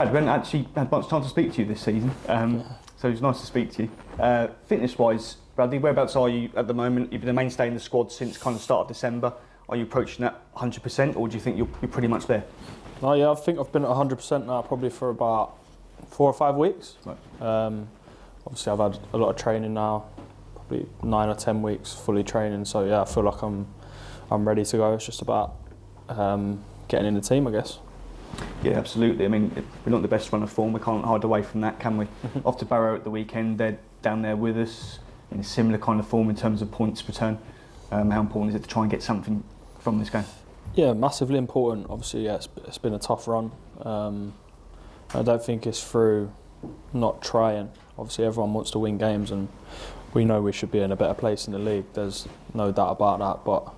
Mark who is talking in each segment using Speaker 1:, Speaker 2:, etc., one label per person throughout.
Speaker 1: We haven't actually had much time to speak to you this season, so it's nice to speak to you. Fitness-wise, Bradley, whereabouts are you at the moment? You've been a mainstay in the squad since kind of start of December. Are you approaching that 100%, or do you think you're pretty much there?
Speaker 2: No, yeah, I think I've been at 100% now probably for about 4 or 5 weeks. Right. Obviously, I've had a lot of training now, probably 9 or 10 weeks fully training. So yeah, I feel like I'm ready to go. It's just about getting in the team, I guess.
Speaker 1: Yeah, absolutely. I mean, we're not the best run of form. We can't hide away from that, can we? Off to Barrow at the weekend. They're down there with us in a similar kind of form in terms of points per turn. How important is it to try and get something from this game?
Speaker 2: Yeah, massively important. Obviously, yeah, it's been a tough run. I don't think it's through not trying. Obviously, everyone wants to win games, and we know we should be in a better place in the league. There's no doubt about that. But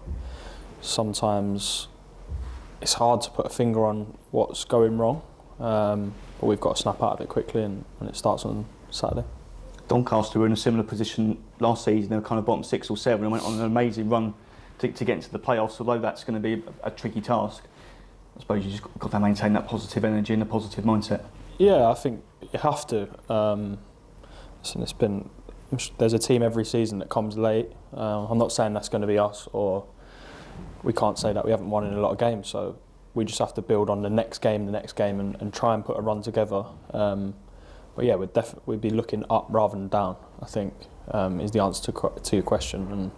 Speaker 2: sometimes it's hard to put a finger on what's going wrong. But we've got to snap out of it quickly, and it starts on Saturday. Doncaster
Speaker 1: were in a similar position last season. They were kind of bottom 6 or 7 and went on an amazing run to get into the playoffs. Although that's going to be a tricky task, I suppose you just got to maintain that positive energy and a positive mindset.
Speaker 2: Yeah, I think you have to. Listen, there's a team every season that comes late. I'm not saying that's going to be us, or we can't say that we haven't won in a lot of games. So we just have to build on the next game, and try and put a run together. But yeah, we'd be looking up rather than down, I think, is the answer to your question. And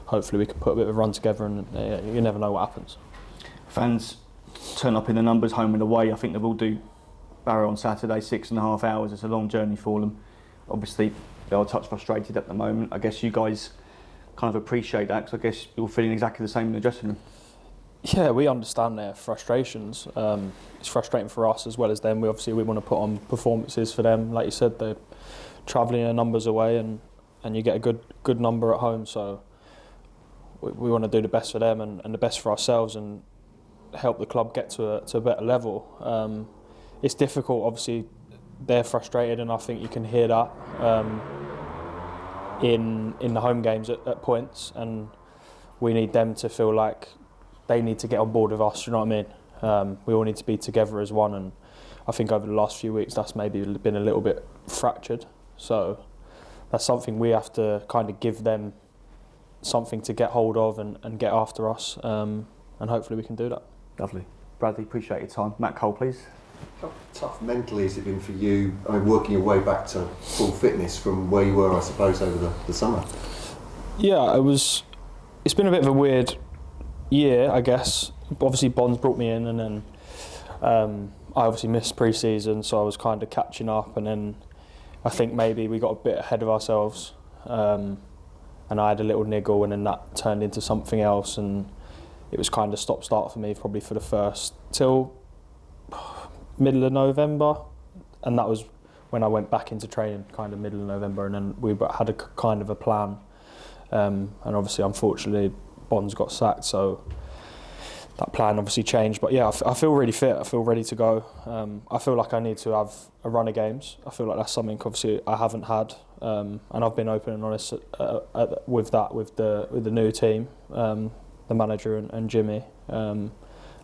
Speaker 2: hopefully we can put a bit of a run together, and you never know what happens.
Speaker 1: Fans turn up in the numbers, home and away. I think they will do Barrow on Saturday, 6.5 hours. It's a long journey for them. Obviously, they are a touch frustrated at the moment. I guess you guys kind of appreciate that, because I guess you're feeling exactly the same in the dressing room.
Speaker 2: Yeah, we understand their frustrations. It's frustrating for us as well as them. We want to put on performances for them. Like you said, they're travelling their numbers away, and you get a good number at home. So we want to do the best for them and the best for ourselves, and help the club get to a better level. It's difficult, obviously. They're frustrated, and I think you can hear that in the home games at points. And we need them to feel like they need to get on board with us, you know what I mean? We all need to be together as one, and I think over the last few weeks that's maybe been a little bit fractured. So that's something we have to kind of give them something to get hold of and get after us, and hopefully we can do that.
Speaker 1: Lovely. Bradley, appreciate your time. Matt Cole, please.
Speaker 3: How tough mentally has it been for you, working your way back to full fitness from where you were, I suppose, over the summer?
Speaker 2: Yeah, it's been a bit of a weird year, I guess. Obviously Bonds brought me in, and then I obviously missed pre-season, so I was kind of catching up, and then I think maybe we got a bit ahead of ourselves, and I had a little niggle, and then that turned into something else, and it was kind of stop-start for me probably for the first till middle of November, and that was when I went back into training, kind of middle of November, and then we had a kind of a plan, and obviously unfortunately Bonds got sacked, so that plan obviously changed. But yeah, I feel really fit. I feel ready to go. I feel like I need to have a run of games. I feel like that's something obviously I haven't had, and I've been open and honest with the new team, the manager and Jimmy.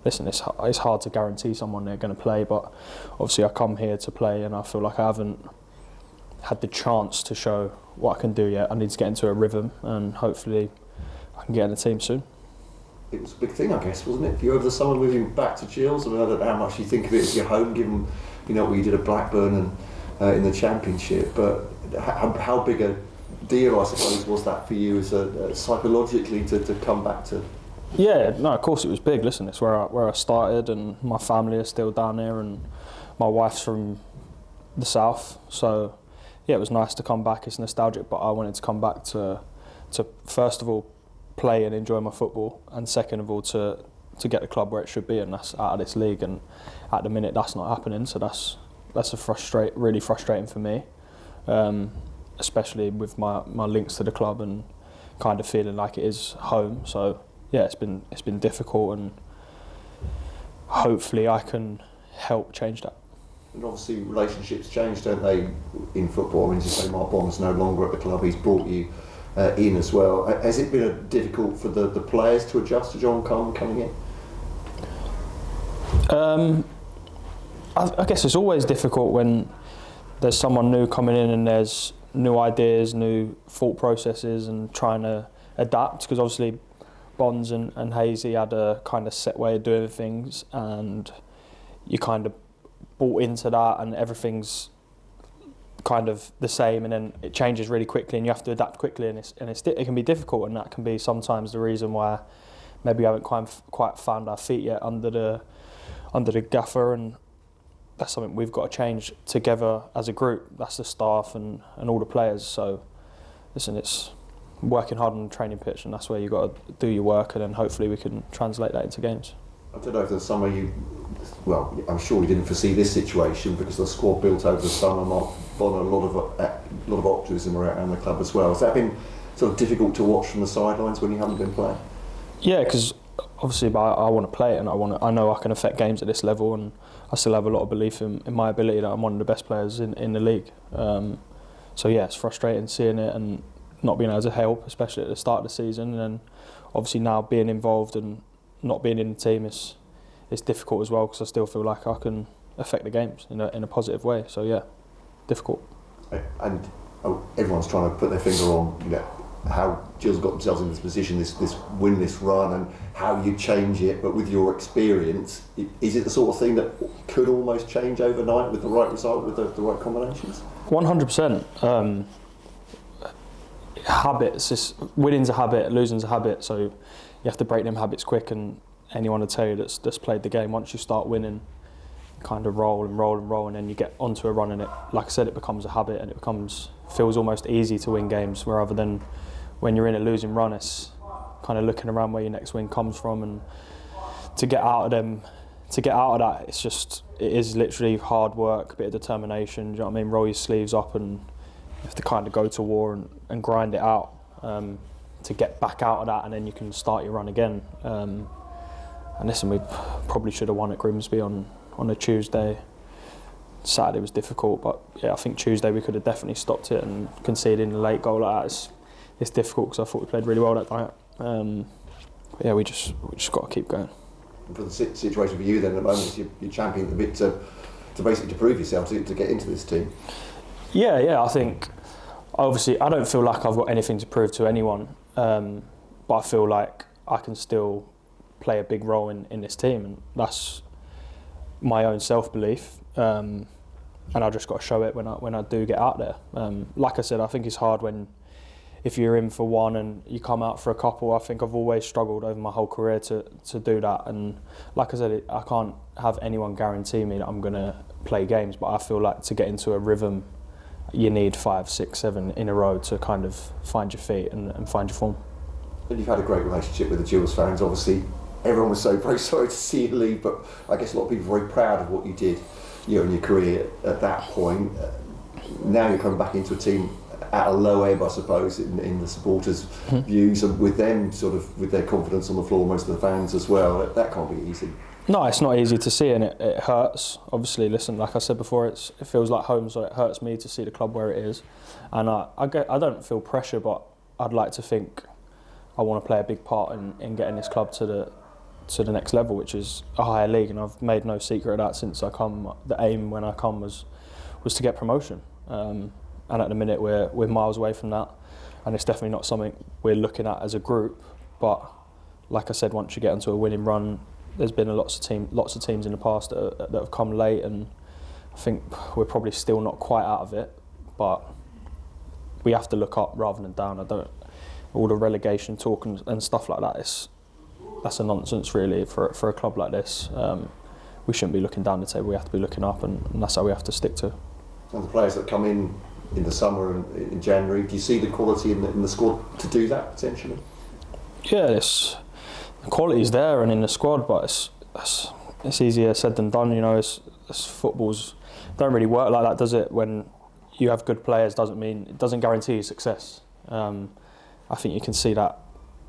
Speaker 2: Listen, it's hard to guarantee someone they're going to play, but obviously I come here to play, and I feel like I haven't had the chance to show what I can do yet. I need to get into a rhythm, and hopefully I can get in the team soon.
Speaker 3: It was a big thing, I guess, wasn't it? For you over the summer, moving back to Gills. I mean, I don't know how much you think of it as your home, given what you did at Blackburn and in the Championship. But how big a deal, I suppose, was that for you as psychologically to come back to?
Speaker 2: Yeah, no, of course it was big. Listen, it's where I started, and my family are still down there, and my wife's from the south. So yeah, it was nice to come back. It's nostalgic, but I wanted to come back to first of all play and enjoy my football, and second of all to get the club where it should be, and that's out of this league. And at the minute that's not happening, so that's really frustrating for me, especially with my links to the club and kind of feeling like it is home. So yeah, it's been difficult, and hopefully I can help change that.
Speaker 3: And obviously relationships change, don't they, in football? I mean, as you say, Mark Bond's no longer at the club. He's brought you in as well. Has it been difficult for the players to adjust to John Coleman coming in?
Speaker 2: I guess it's always difficult when there's someone new coming in and there's new ideas, new thought processes, and trying to adapt, because obviously Bonds and Hazy had a kind of set way of doing things, and you kind of bought into that, and everything's kind of the same, and then it changes really quickly and you have to adapt quickly, and it can be difficult, and that can be sometimes the reason why maybe we haven't quite found our feet yet under the gaffer, and that's something we've got to change together as a group. That's the staff and all the players. So listen, it's working hard on the training pitch, and that's where you've got to do your work, and then hopefully we can translate that into games.
Speaker 3: I don't know if there's somewhere I'm sure you didn't foresee this situation because the squad built over the summer, Mark Bonner, a lot of optimism around the club as well. Has that been sort of difficult to watch from the sidelines when you haven't been playing? Yeah,
Speaker 2: because obviously I want to play it, and I know I can affect games at this level, and I still have a lot of belief in my ability that I'm one of the best players in the league. So yeah, it's frustrating seeing it and not being able to help, especially at the start of the season, and then obviously now being involved and not being in the team is difficult as well, because I still feel like I can affect the games in a positive way. So yeah, difficult.
Speaker 3: And everyone's trying to put their finger on how Gills got themselves in this position, this winless run, and how you change it. But with your experience, is it the sort of thing that could almost change overnight with the right result, with the right combinations?
Speaker 2: 100%. Habits. Winning's a habit, losing's a habit. So you have to break them habits quick. And anyone will tell you that's played the game, once you start winning, you kind of roll, and then you get onto a run, and it, like I said, it becomes a habit, and it feels almost easy to win games, rather than when you're in a losing run, it's kind of looking around where your next win comes from, and to get out of that, it is literally hard work, a bit of determination. Do you know what I mean? Roll your sleeves up, and you have to kind of go to war and grind it out to get back out of that, and then you can start your run again. And listen, we probably should have won at Grimsby on a Tuesday. Saturday was difficult, but yeah, I think Tuesday we could have definitely stopped it, and conceding a late goal like that, it's difficult, because I thought we played really well that night. But yeah, we just got to keep going.
Speaker 3: And for the situation for you then at the moment, you're championing a bit to basically prove yourself to get into this team.
Speaker 2: Yeah, I think obviously I don't feel like I've got anything to prove to anyone, but I feel like I can still play a big role in this team, and that's my own self-belief, and I just got to show it when I do get out there. Like I said, I think it's hard if you're in for one and you come out for a couple. I think I've always struggled over my whole career to do that, and like I said, I can't have anyone guarantee me that I'm going to play games, but I feel like to get into a rhythm, you need 5, 6, 7 in a row to kind of find your feet and find your form.
Speaker 3: And you've had a great relationship with the Gills fans, obviously. Everyone was so very sorry to see you leave, but I guess a lot of people are very proud of what you did in your career at that point. Now you're coming back into a team at a low ebb, I suppose, in the supporters' views, and with them sort of with their confidence on the floor, most of the fans as well. That can't be easy.
Speaker 2: No, it's not easy to see, and it hurts. Obviously, listen, like I said before, it feels like home, so it hurts me to see the club where it is. And I don't feel pressure, but I'd like to think I want to play a big part in getting this club to the next level, which is a higher league, and I've made no secret of that since I come. The aim when I come was to get promotion, and at the minute we're miles away from that, and it's definitely not something we're looking at as a group. But like I said, once you get into a winning run, there's been lots of teams in the past that have come late, and I think we're probably still not quite out of it, but we have to look up rather than down. All the relegation talk and stuff like that, that's a nonsense really for a club like this. We shouldn't be looking down the table, we have to be looking up, and that's how we have to stick to.
Speaker 3: And the players that come in the summer and in January, do you see the quality in the squad to do that potentially?
Speaker 2: Yeah, the quality's there and in the squad, but it's easier said than done. It's football's don't really work like that, does it? When you have good players, it doesn't guarantee you success. I think you can see that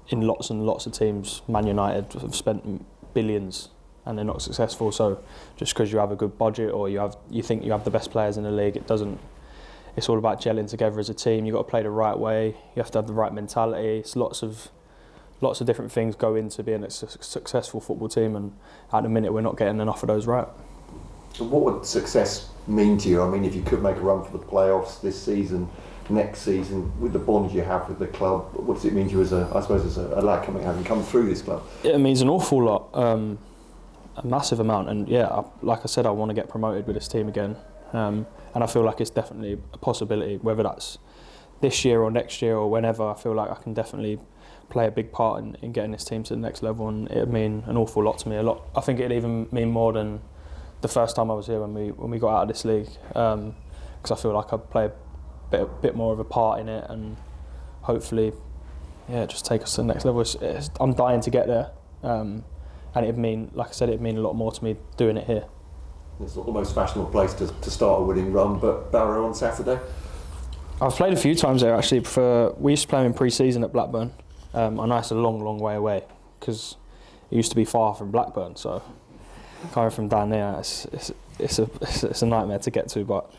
Speaker 2: in lots and lots of teams. Man United have spent billions and they're not successful. So just because you have a good budget or you think you have the best players in the league, it doesn't. It's all about gelling together as a team. You've got to play the right way. You have to have the right mentality. It's lots of different things go into being a successful football team, and at the minute we're not getting enough of those right.
Speaker 3: So what would success mean to you? I mean, if you could make a run for the playoffs this season, next season, with the bond you have with the club, what does it mean to you as a lad having come through this club?
Speaker 2: It means an awful lot, a massive amount, and like I said, I want to get promoted with this team again, and I feel like it's definitely a possibility, whether that's this year or next year or whenever. I feel like I can definitely play a big part in getting this team to the next level, and it'd mean an awful lot to me. I think it'd even mean more than the first time I was here when we got out of this league, because I feel like I'd play a bit more of a part in it, and hopefully, just take us to the next level. I'm dying to get there, and it'd mean, like I said, it'd mean a lot more to me doing it here.
Speaker 3: It's not the most fashionable place to start a winning run, but Barrow on Saturday?
Speaker 2: I've played a few times there actually. We used to play them in pre-season at Blackburn. I know it's a long way away because it used to be far from Blackburn, so coming from down there, it's a nightmare to get to. But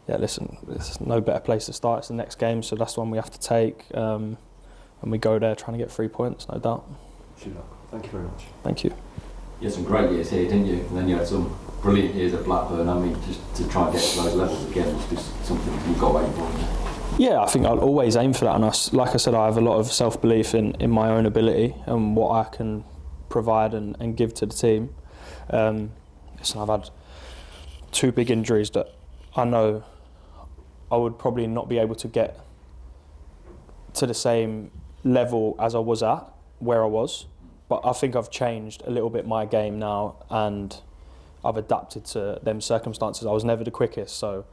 Speaker 2: yeah, listen, there's no better place to start. It's the next game, so that's the one we have to take, and we go there trying to get 3 points, no doubt.
Speaker 3: Thank you very much.
Speaker 2: Thank you.
Speaker 4: You had some great years here, didn't you? And then you had some brilliant years at Blackburn. I mean, just to try and get to those levels again was just something you've got to aim for.
Speaker 2: Yeah, I think I'll always aim for that, and like I said, I have a lot of self-belief in my own ability and what I can provide and give to the team. Listen, I've had 2 big injuries that I know I would probably not be able to get to the same level as I was at, where I was, but I think I've changed a little bit my game now, and I've adapted to them circumstances. I was never the quickest, so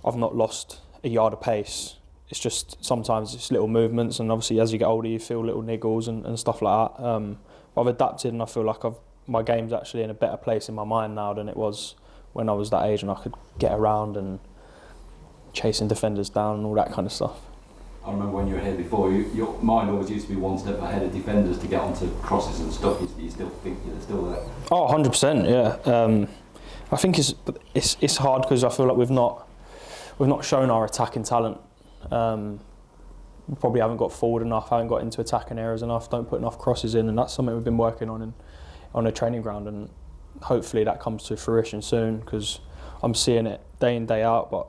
Speaker 2: I've not lost a yard of pace. It's just sometimes it's little movements, and obviously as you get older you feel little niggles and stuff like that. I've adapted, and I feel like my game's actually in a better place in my mind now than it was when I was that age, and I could get around and chasing defenders down and all that kind of stuff.
Speaker 4: I remember when you were here before, your mind always used to be one step ahead of defenders to get onto crosses and stuff. You still think you're still there?
Speaker 2: Oh, 100%, yeah. I think it's hard because I feel like we've not shown our attacking talent. We probably haven't got forward enough, haven't got into attacking areas enough, don't put enough crosses in, and that's something we've been working on a training ground, and hopefully that comes to fruition soon, because I'm seeing it day in, day out, but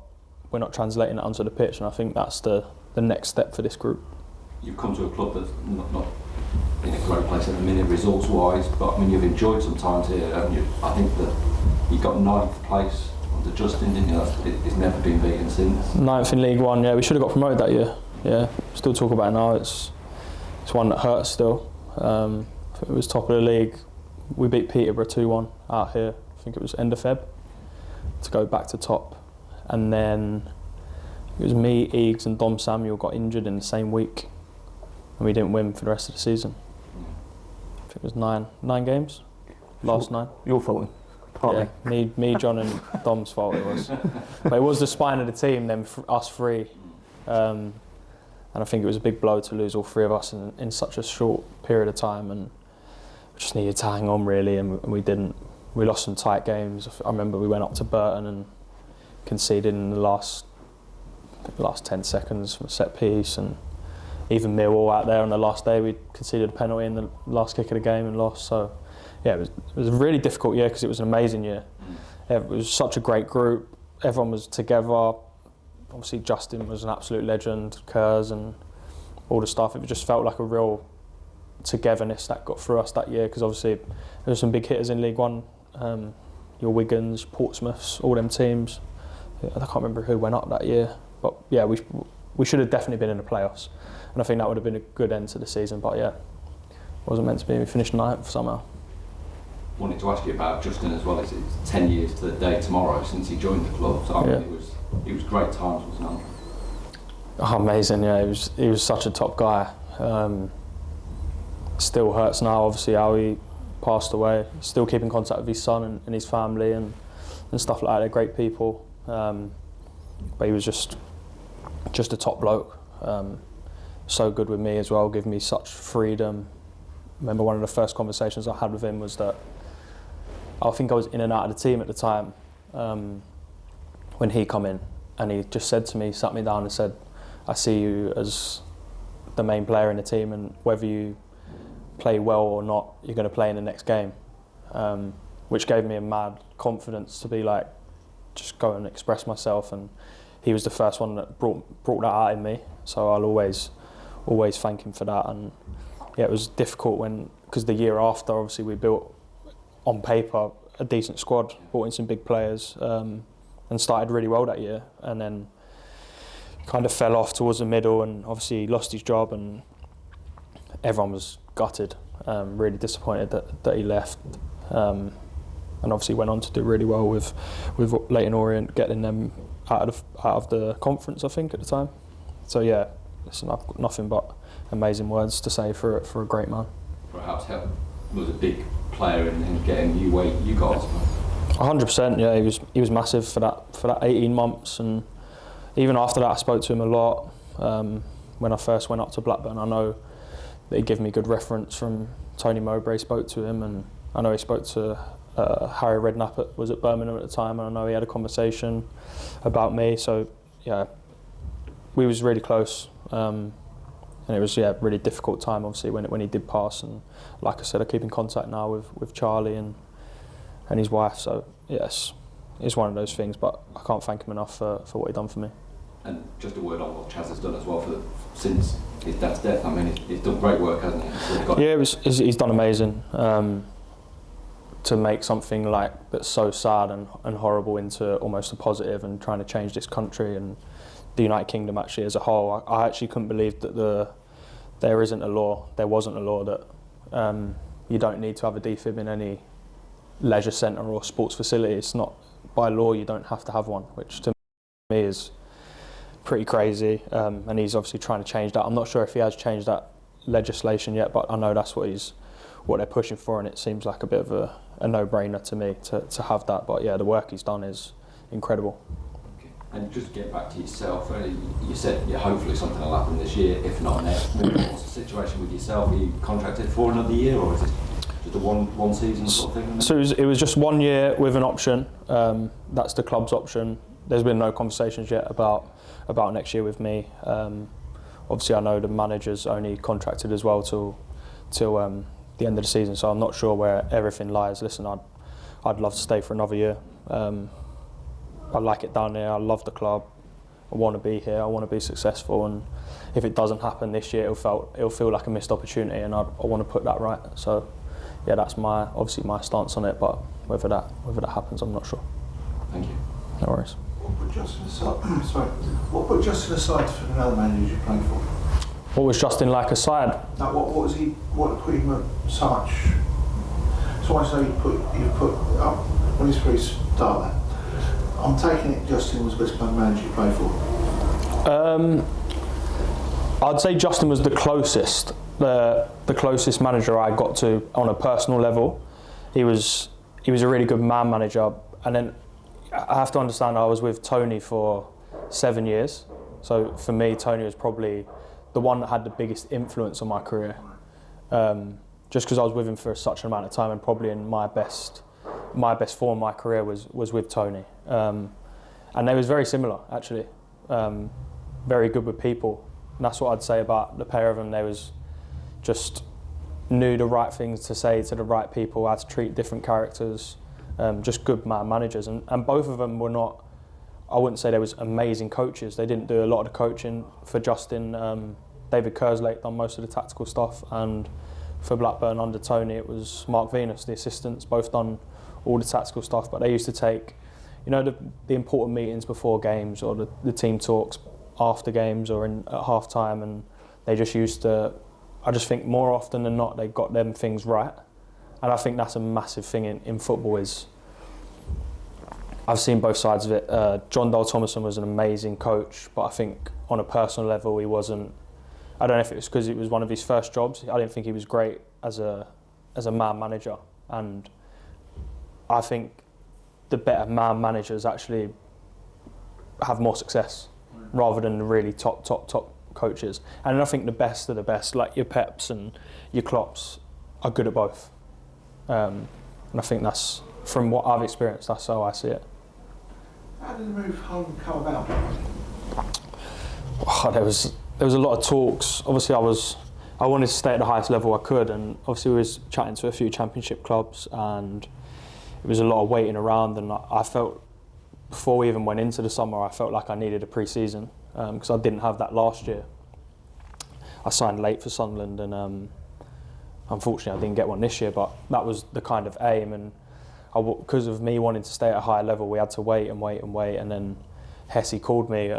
Speaker 2: we're not translating it onto the pitch, and I think that's the next step for this group.
Speaker 4: You've come to a club that's not in a great place at the minute results-wise, but I mean you've enjoyed some times here, haven't you? I think that you got 9th place under Justin, didn't you? It's never been beaten since. 9th in League One,
Speaker 2: yeah. We should have got promoted that year. Yeah, still talk about it now. It's one that hurts still. I think it was top of the league. We beat Peterborough 2-1 out here. I think it was end of Feb to go back to top, and then it was me, Eags and Dom Samuel got injured in the same week, and we didn't win for the rest of the season. I think it was nine games, last 9.
Speaker 1: Your fault. Partly.
Speaker 2: Yeah, me, John and Dom's fault it was. But it was the spine of the team, then us 3. And I think it was a big blow to lose all 3 of us in such a short period of time, and we just needed to hang on really, and we didn't. We lost some tight games. I remember we went up to Burton and conceded in the last 10 seconds from a set piece, and even Millwall out there on the last day we conceded a penalty in the last kick of the game and lost. So yeah, it was a really difficult year because it was an amazing year. It was such a great group. Everyone was together. Obviously Justin was an absolute legend, Kurz and all the stuff. It just felt like a real togetherness that got through us that year, because obviously there were some big hitters in League One. Your Wigans, Portsmouths, all them teams. I can't remember who went up that year, but yeah, we should have definitely been in the playoffs, and I think that would have been a good end to the season. But yeah, it wasn't meant to be. We finished 9th somehow.
Speaker 4: Wanted to ask you about Justin as well. It's 10 years to the day tomorrow since he joined the club. So I mean, it was great times, wasn't it?
Speaker 2: Oh, amazing! Yeah, he was such a top guy. Still hurts now, obviously, how he passed away. Still keep in contact with his son and his family and stuff like that. They're great people, but he was just a top bloke. So good with me as well, giving me such freedom. I remember one of the first conversations I had with him was that I think I was in and out of the team at the time when he come in, and he just said to me, sat me down and said, I see you as the main player in the team, and whether you play well or not, you're going to play in the next game. And which gave me a mad confidence to be like, just go and express myself. And he was the first one that brought that out in me. So I'll always thank him for that. And yeah, it was difficult because the year after, obviously, we built on paper a decent squad, brought in some big players, and started really well that year. And then kind of fell off towards the middle, and obviously lost his job, and everyone was gutted, really disappointed that he left. And obviously went on to do really well with Leyton Orient, getting them out of the conference, I think, at the time. So yeah, listen, I've got nothing but amazing words to say for a great man.
Speaker 4: Perhaps help was a big player in getting you where you got.
Speaker 2: 100%, yeah, he was massive for that 18 months, and even after that I spoke to him a lot. When I first went up to Blackburn, I know that he gave me good reference from Tony Mowbray. Spoke to him, and I know he spoke to Harry Redknapp was at Birmingham at the time, and I know he had a conversation about me. So yeah, we was really close, and it was really difficult time obviously when he did pass. And like I said, I keep in contact now with Charlie and his wife. So yes, it's one of those things, but I can't thank him enough for what he done for me. And
Speaker 4: just a word on what Chaz has done as well since his dad's death. I mean, he's done great work, hasn't he?
Speaker 2: Yeah, he's done amazing. To make something like that's so sad and horrible into almost a positive, and trying to change this country and the United Kingdom actually as a whole. I actually couldn't believe that there wasn't a law that you don't need to have a defib in any leisure centre or sports facility. It's not, by law you don't have to have one, which to me is pretty crazy. And he's obviously trying to change that. I'm not sure if he has changed that legislation yet, but I know that's what they're pushing for, and it seems like a bit of a no-brainer to me to have that. But yeah, the work he's done is incredible.
Speaker 4: Okay. And just get back to yourself, you said hopefully something will happen this year, if not next. What's the situation with yourself? Are you contracted for another year, or is it just a one season sort of thing?
Speaker 2: So it was just 1 year with an option. That's the club's option. There's been no conversations yet about next year with me. Obviously I know the manager's only contracted as well till the end of the season, so I'm not sure where everything lies. Listen, I'd love to stay for another year. I like it down there. I love the club. I want to be here. I want to be successful, and if it doesn't happen this year, it'll feel like a missed opportunity, and I want to put that right. So yeah, that's obviously my stance on it. But whether that happens, I'm not sure.
Speaker 4: Thank you.
Speaker 2: No worries.
Speaker 5: What put Justin aside for another manager you played for?
Speaker 2: What was Justin like aside?
Speaker 5: Now, what put him so much? So I say you put up when he's pretty start that. I'm taking it Justin was the best manager you played for.
Speaker 2: I'd say Justin was the closest manager I got to on a personal level. He was a really good man manager, and then I have to understand I was with Tony for 7 years. So for me, Tony was probably the one that had the biggest influence on my career, just because I was with him for such an amount of time, and probably in my best form of my career was with Tony, and they was very similar actually, very good with people, and that's what I'd say about the pair of them. They was just knew the right things to say to the right people, how to treat different characters, just good managers, and both of them were not, I wouldn't say they was amazing coaches. They didn't do a lot of the coaching. For Justin, David Kerslake done most of the tactical stuff, and for Blackburn under Tony it was Mark Venus, the assistants, both done all the tactical stuff. But they used to take, the important meetings before games, or the team talks after games or at half time, and they just used to, I just think more often than not they got them things right. And I think that's a massive thing in football. Is I've seen both sides of it. John Dole Thomason was an amazing coach, but I think on a personal level he wasn't. I don't know if it was because it was one of his first jobs. I didn't think he was great as a man manager, and I think the better man managers actually have more success rather than the really top coaches. And I think the best of the best, like your Peps and your Klopps, are good at both. And I think that's, from what I've experienced, that's how I see it.
Speaker 5: How did the move home come about?
Speaker 2: Oh, there was a lot of talks. Obviously I wanted to stay at the highest level I could, and obviously we was chatting to a few championship clubs, and it was a lot of waiting around, and I felt, before we even went into the summer, I felt like I needed a pre-season because I didn't have that last year. I signed late for Sunderland, and unfortunately I didn't get one this year, but that was the kind of aim, and because of me wanting to stay at a higher level, we had to wait, and then Hesse called me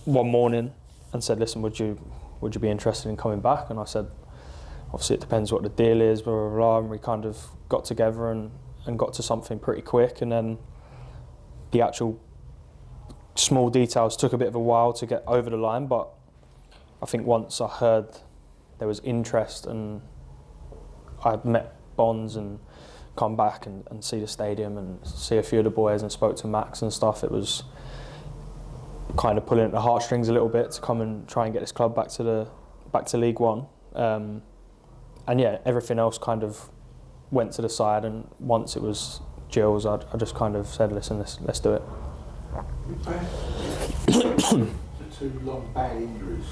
Speaker 2: one morning and said, listen, would you be interested in coming back? And I said, obviously it depends what the deal is, blah, blah, blah. And we kind of got together and got to something pretty quick, and then the actual small details took a bit of a while to get over the line, but I think once I heard there was interest and I met Bonds and come back and see the stadium and see a few of the boys and spoke to Max and stuff, it was kind of pulling at the heartstrings a little bit to come and try and get this club back to League One. And yeah, everything else kind of went to the side, and once it was Gills, I just kind of said, listen, let's do it.
Speaker 5: The two long bad injuries,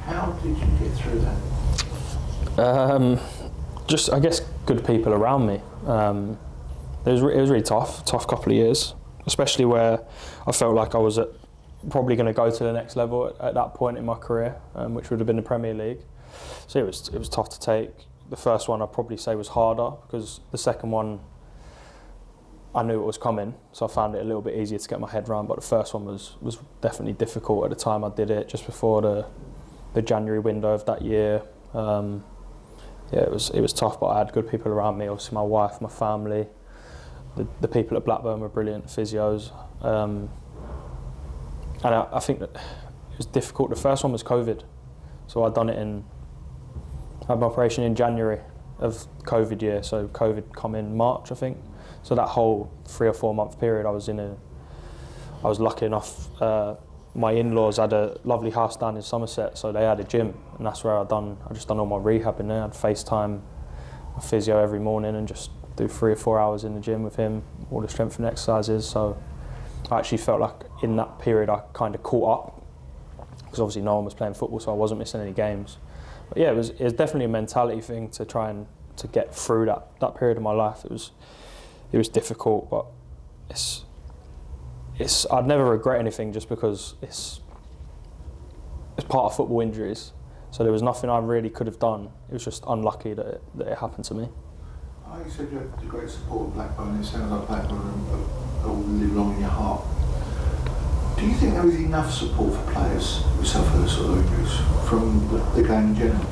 Speaker 5: how did you get through that?
Speaker 2: Just, I guess, good people around me. It was really tough couple of years, especially where I felt like I was probably going to go to the next level at that point in my career, which would have been the Premier League. So it was tough to take. The first one I'd probably say was harder, because the second one I knew it was coming, so I found it a little bit easier to get my head around. But the first one was definitely difficult at the time I did it, just before the January window of that year. Yeah, it was tough, but I had good people around me. Obviously, my wife, my family, the people at Blackburn were brilliant physios, and I think that it was difficult. The first one was COVID, so I had my operation in January of COVID year. So COVID come in March, I think. So that whole 3 or 4 month period, I was lucky enough. My in-laws had a lovely house down in Somerset, so they had a gym, and that's where I just done all my rehab in there. I'd FaceTime my physio every morning and just do 3 or 4 hours in the gym with him, all the strengthening exercises. So I actually felt like in that period I kind of caught up, because obviously no one was playing football, so I wasn't missing any games. But yeah, it was definitely a mentality thing to try and to get through that period of my life. It was difficult, but I'd never regret anything, just because it's part of football injuries. So there was nothing I really could have done. It was just unlucky that it happened to me.
Speaker 5: You said you had great support of Blackburn. It sounds like Blackburn will live long in your heart. Do you think there was enough support for players who suffer those sort of injuries from the game in general?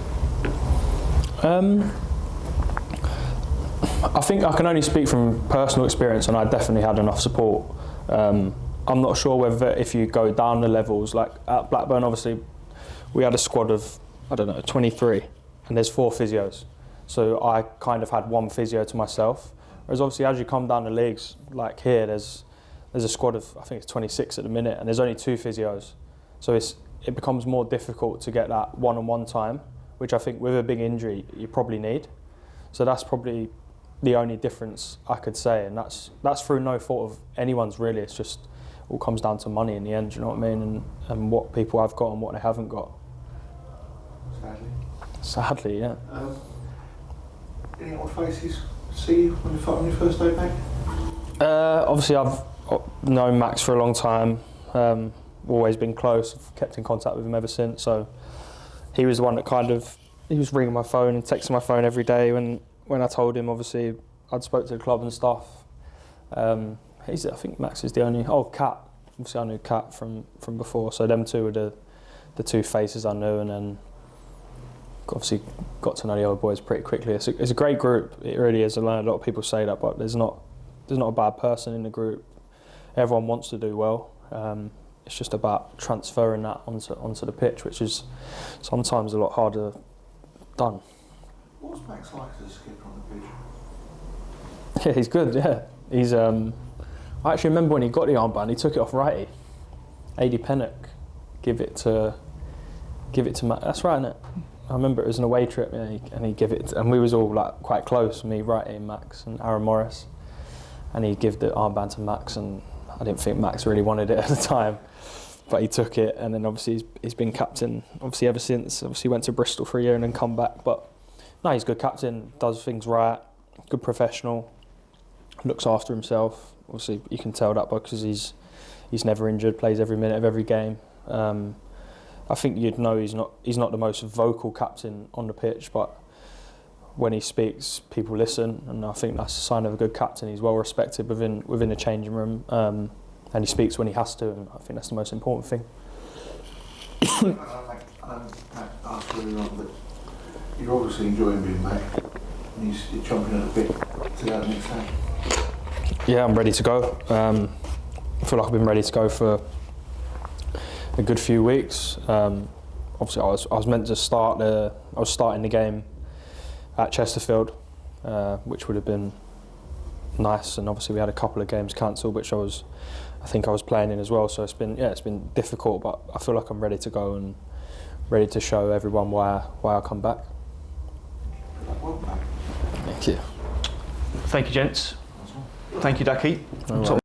Speaker 2: I think I can only speak from personal experience, and I definitely had enough support. I'm not sure whether if you go down the levels, like at Blackburn, obviously we had a squad of 23, and there's 4 physios. So I kind of had 1 physio to myself. Whereas obviously as you come down the leagues, like here, there's a squad of, I think it's 26 at the minute, and there's only 2 physios. So it becomes more difficult to get that one-on-one time, which I think with a big injury you probably need. So that's probably the only difference I could say, and that's through no fault of anyone's really. It's just all comes down to money in the end, you know what I mean, and what people have got and what they haven't got. Sadly, yeah.
Speaker 5: Any old faces see you on your first day back?
Speaker 2: Obviously I've known Max for a long time, always been close, I've kept in contact with him ever since, so he was the one that he was ringing my phone and texting my phone every day when I told him, obviously, I'd spoke to the club and stuff. I think Max is the only... Kat. Obviously, I knew Kat from before, so them two were the 2 faces I knew, and then obviously got to know the other boys pretty quickly. It's a great group, it really is. I know a lot of people say that, but there's not a bad person in the group. Everyone wants to do well. It's just about transferring that onto the pitch, which is sometimes a lot harder done.
Speaker 5: What's Max like as a skipper on the pitch?
Speaker 2: Yeah, he's good, yeah. He's I actually remember when he got the armband, he took it off righty. AD Pennock, give it to Matt. That's right, isn't it? I remember it was an away trip, and he gave it, and we was all like quite close, me, righty, Max, and Aaron Morris, and he gave the armband to Max, and I didn't think Max really wanted it at the time, but he took it, and then obviously he's been captain obviously ever since. Obviously went to Bristol for a year and then come back, but no, he's a good captain, does things right, good professional. looks after himself. Obviously, you can tell that because he's never injured, plays every minute of every game. I think you'd know he's not the most vocal captain on the pitch, but when he speaks, people listen, and I think that's a sign of a good captain. He's well respected within the changing room, and he speaks when he has to, and I think that's the most important thing.
Speaker 5: I'm asked earlier on, but you're obviously enjoying being back, and you're chomping at the bit to go next time.
Speaker 2: Yeah, I'm ready to go. I feel like I've been ready to go for a good few weeks. Obviously, I was meant to start. I was starting the game at Chesterfield, which would have been nice. And obviously, we had a couple of games cancelled, which I think I was playing in as well. So it's been difficult, but I feel like I'm ready to go and ready to show everyone why I come back.
Speaker 5: Welcome back.
Speaker 2: Thank you.
Speaker 1: Thank you, gents. Thank you, Dacky.
Speaker 2: No worries.